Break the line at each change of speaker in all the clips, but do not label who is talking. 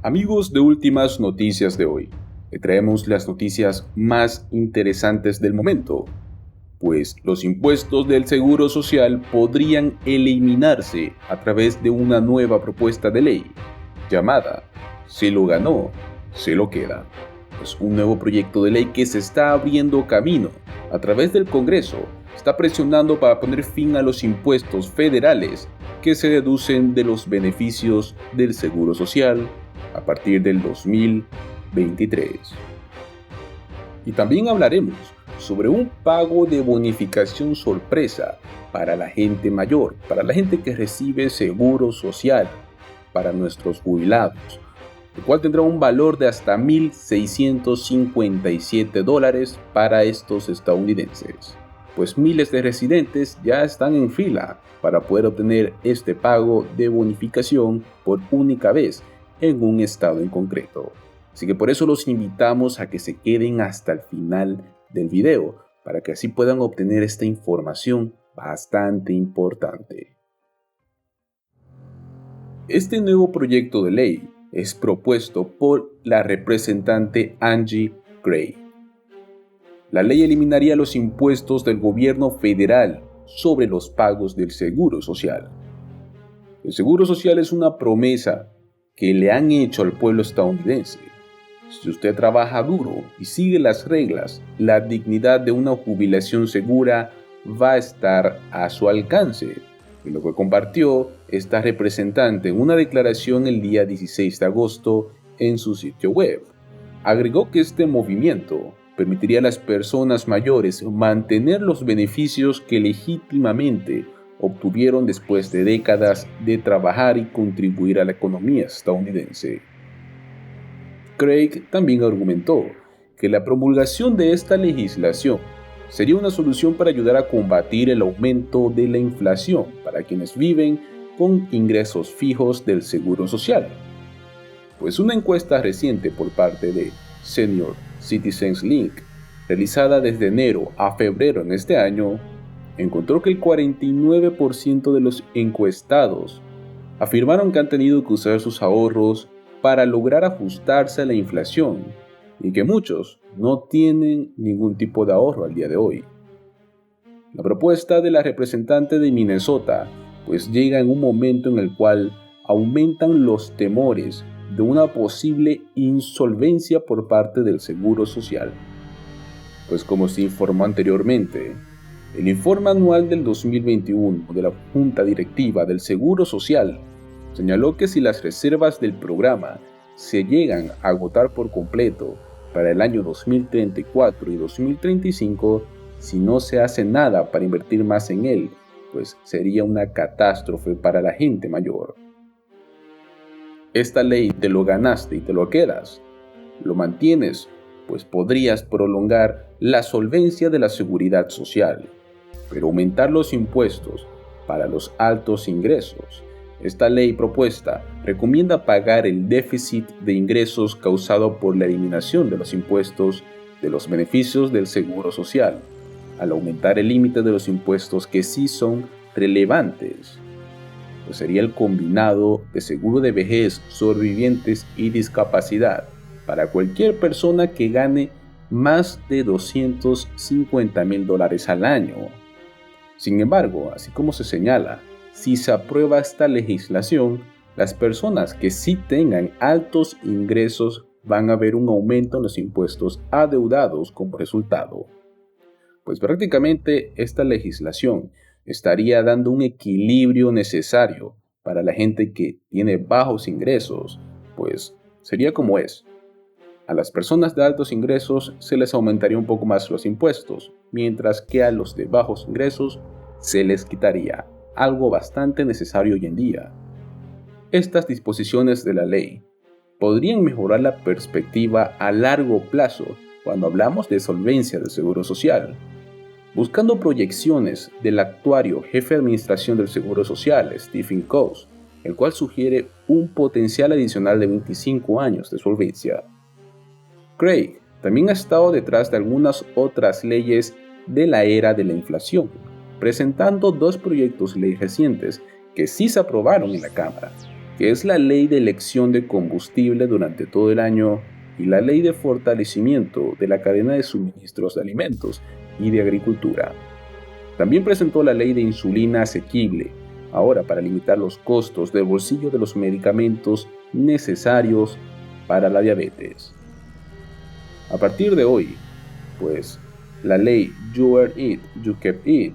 Amigos de Últimas Noticias de hoy, le traemos las noticias más interesantes del momento, pues los impuestos del Seguro Social podrían eliminarse a través de una nueva propuesta de ley llamada Se lo ganó, se lo queda. Es un nuevo proyecto de ley que se está abriendo camino a través del Congreso. Está presionando para poner fin a los impuestos federales que se deducen de los beneficios del Seguro Social a partir del 2023. Y también hablaremos sobre un pago de bonificación sorpresa para la gente mayor, para la gente que recibe seguro social, para nuestros jubilados, el cual tendrá un valor de hasta $1,657 para estos estadounidenses, pues miles de residentes ya están en fila para poder obtener este pago de bonificación por única vez en un estado en concreto. Así que por eso los invitamos a que se queden hasta el final del video, para que así puedan obtener esta información bastante importante. Este nuevo proyecto de ley es propuesto por la representante Angie Gray. La ley eliminaría los impuestos del gobierno federal sobre los pagos del Seguro Social. El Seguro Social es una promesa que le han hecho al pueblo estadounidense. Si usted trabaja duro y sigue las reglas, la dignidad de una jubilación segura va a estar a su alcance. Y lo que compartió esta representante en una declaración el día 16 de agosto en su sitio web. Agregó que este movimiento permitiría a las personas mayores mantener los beneficios que legítimamente obtuvieron después de décadas de trabajar y contribuir a la economía estadounidense. Craig también argumentó que la promulgación de esta legislación sería una solución para ayudar a combatir el aumento de la inflación para quienes viven con ingresos fijos del Seguro Social. Pues una encuesta reciente por parte de Senior Citizens Link, realizada desde enero a febrero en este año, encontró que el 49% de los encuestados afirmaron que han tenido que usar sus ahorros para lograr ajustarse a la inflación y que muchos no tienen ningún tipo de ahorro al día de hoy. La propuesta de la representante de Minnesota pues llega en un momento en el cual aumentan los temores de una posible insolvencia por parte del Seguro Social. Pues como se informó anteriormente, el informe anual del 2021 de la Junta Directiva del Seguro Social señaló que si las reservas del programa se llegan a agotar por completo para el año 2034 y 2035, si no se hace nada para invertir más en él, pues sería una catástrofe para la gente mayor. Esta ley te lo ganaste y te lo quedas. Lo mantienes, pues podrías prolongar la solvencia de la seguridad social, pero aumentar los impuestos para los altos ingresos. Esta ley propuesta recomienda pagar el déficit de ingresos causado por la eliminación de los impuestos de los beneficios del Seguro Social, al aumentar el límite de los impuestos que sí son relevantes, pues sería el combinado de seguro de vejez, sobrevivientes y discapacidad para cualquier persona que gane más de $250,000 al año. Sin embargo, así como se señala, si se aprueba esta legislación, las personas que sí tengan altos ingresos van a ver un aumento en los impuestos adeudados como resultado. Pues prácticamente esta legislación estaría dando un equilibrio necesario para la gente que tiene bajos ingresos, pues sería como es. A las personas de altos ingresos se les aumentaría un poco más los impuestos, mientras que a los de bajos ingresos se les quitaría, algo bastante necesario hoy en día. Estas disposiciones de la ley podrían mejorar la perspectiva a largo plazo cuando hablamos de solvencia del Seguro Social. Buscando proyecciones del actuario jefe de administración del Seguro Social, Stephen Coase, el cual sugiere un potencial adicional de 25 años de solvencia. Craig también ha estado detrás de algunas otras leyes de la era de la inflación, presentando dos proyectos de ley recientes que sí se aprobaron en la Cámara. que es la ley de elección de combustible durante todo el año y la ley de fortalecimiento de la cadena de suministros de alimentos y de agricultura. También presentó la ley de insulina asequible, ahora para limitar los costos del bolsillo de los medicamentos necesarios para la diabetes. A partir de hoy, pues, la ley You Earned It, You Kept It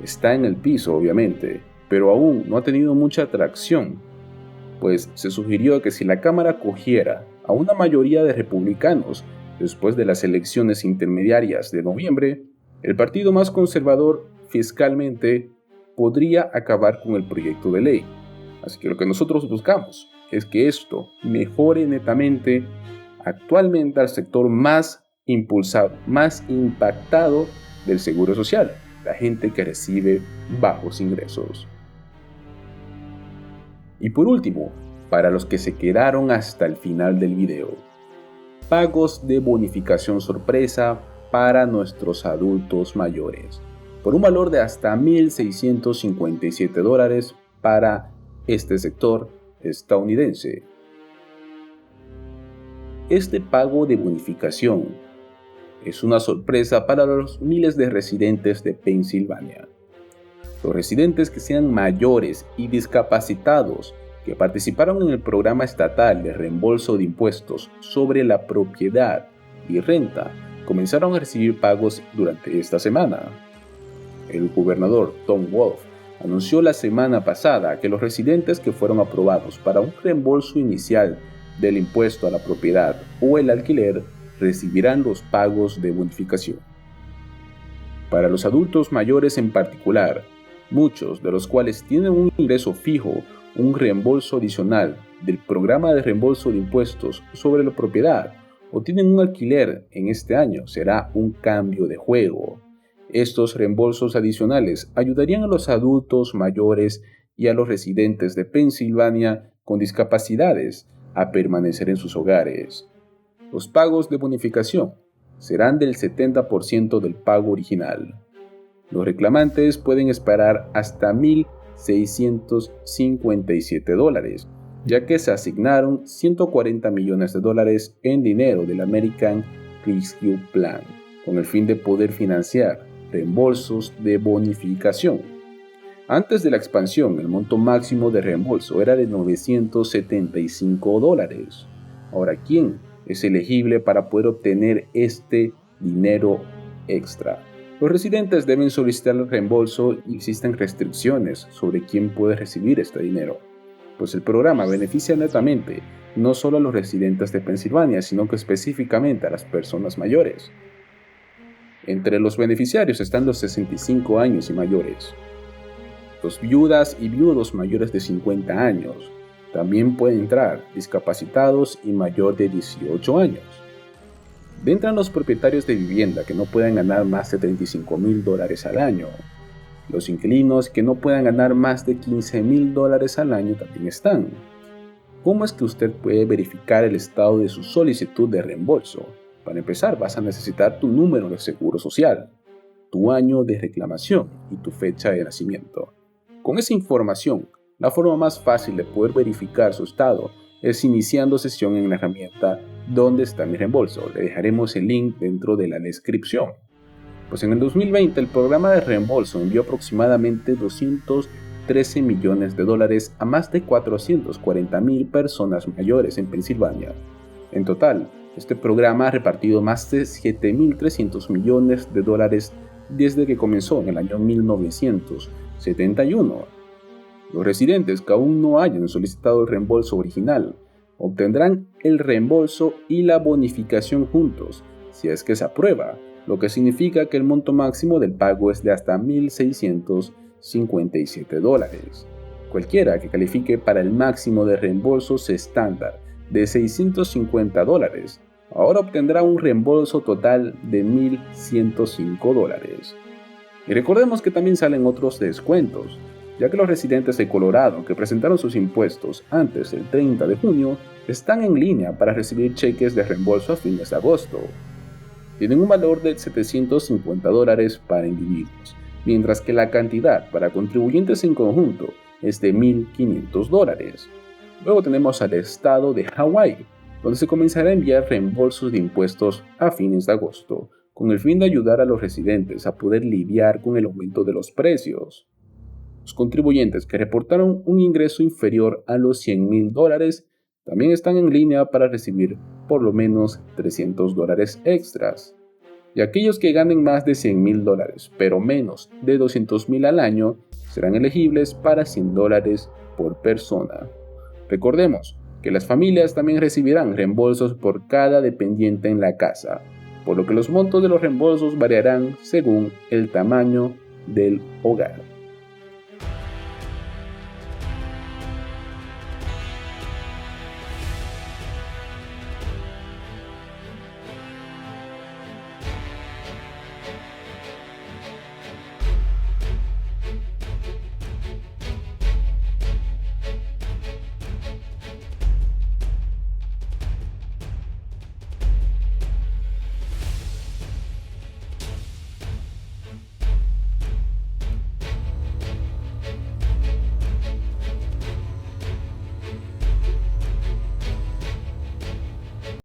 está en el piso, obviamente, pero aún no ha tenido mucha atracción, pues se sugirió que si la Cámara cogiera a una mayoría de republicanos después de las elecciones intermediarias de noviembre, el partido más conservador fiscalmente podría acabar con el proyecto de ley. Así que lo que nosotros buscamos es que esto mejore netamente actualmente al sector más impulsado, más impactado del seguro social, la gente que recibe bajos ingresos. Y por último, para los que se quedaron hasta el final del video, pagos de bonificación sorpresa para nuestros adultos mayores, por un valor de hasta $1,657 para este sector estadounidense. Este pago de bonificación es una sorpresa para los miles de residentes de Pensilvania. Los residentes que sean mayores y discapacitados que participaron en el programa estatal de reembolso de impuestos sobre la propiedad y renta comenzaron a recibir pagos durante esta semana. El gobernador Tom Wolf anunció la semana pasada que los residentes que fueron aprobados para un reembolso inicial del impuesto a la propiedad o el alquiler recibirán los pagos de bonificación. Para los adultos mayores en particular, muchos de los cuales tienen un ingreso fijo, un reembolso adicional del programa de reembolso de impuestos sobre la propiedad o tienen un alquiler en este año, será un cambio de juego. Estos reembolsos adicionales ayudarían a los adultos mayores y a los residentes de Pensilvania con discapacidades a permanecer en sus hogares. Los pagos de bonificación serán del 70% del pago original. Los reclamantes pueden esperar hasta $1,657, ya que se asignaron $140 millones en dinero del American Rescue Plan, con el fin de poder financiar reembolsos de bonificación. Antes de la expansión, el monto máximo de reembolso era de $975. Ahora, ¿quién es elegible para poder obtener este dinero extra? Los residentes deben solicitar el reembolso y existen restricciones sobre quién puede recibir este dinero, pues el programa beneficia netamente no solo a los residentes de Pensilvania, sino que específicamente a las personas mayores. Entre los beneficiarios están los 65 años y mayores. Los viudas y viudos mayores de 50 años. También pueden entrar discapacitados y mayor de 18 años. Entran los propietarios de vivienda que no puedan ganar más de $35,000 al año. Los inquilinos que no puedan ganar más de $15,000 al año también están. ¿Cómo es que usted puede verificar el estado de su solicitud de reembolso? Para empezar, vas a necesitar tu número de seguro social, tu año de reclamación y tu fecha de nacimiento. Con esa información, la forma más fácil de poder verificar su estado es iniciando sesión en la herramienta ¿Dónde está mi reembolso? Le dejaremos el link dentro de la descripción. Pues en el 2020 el programa de reembolso envió aproximadamente $213 millones a más de 440,000 personas mayores en Pensilvania. En total, este programa ha repartido más de $7,300 millones desde que comenzó en el año 1971. Los residentes que aún no hayan solicitado el reembolso original obtendrán el reembolso y la bonificación juntos, si es que se aprueba, lo que significa que el monto máximo del pago es de hasta $1,657. Cualquiera que califique para el máximo de reembolsos estándar de $650, ahora obtendrá un reembolso total de $1,105. Y recordemos que también salen otros descuentos, ya que los residentes de Colorado que presentaron sus impuestos antes del 30 de junio están en línea para recibir cheques de reembolso a fines de agosto. Tienen un valor de $750 para individuos, mientras que la cantidad para contribuyentes en conjunto es de $1,500. Luego tenemos al estado de Hawái, donde se comenzará a enviar reembolsos de impuestos a fines de agosto, con el fin de ayudar a los residentes a poder lidiar con el aumento de los precios. Los contribuyentes que reportaron un ingreso inferior a los $100,000 también están en línea para recibir por lo menos $300 extras. Y aquellos que ganen más de $100,000, pero menos de $200,000 al año, serán elegibles para $100 por persona. Recordemos que las familias también recibirán reembolsos por cada dependiente en la casa, por lo que los montos de los reembolsos variarán según el tamaño del hogar.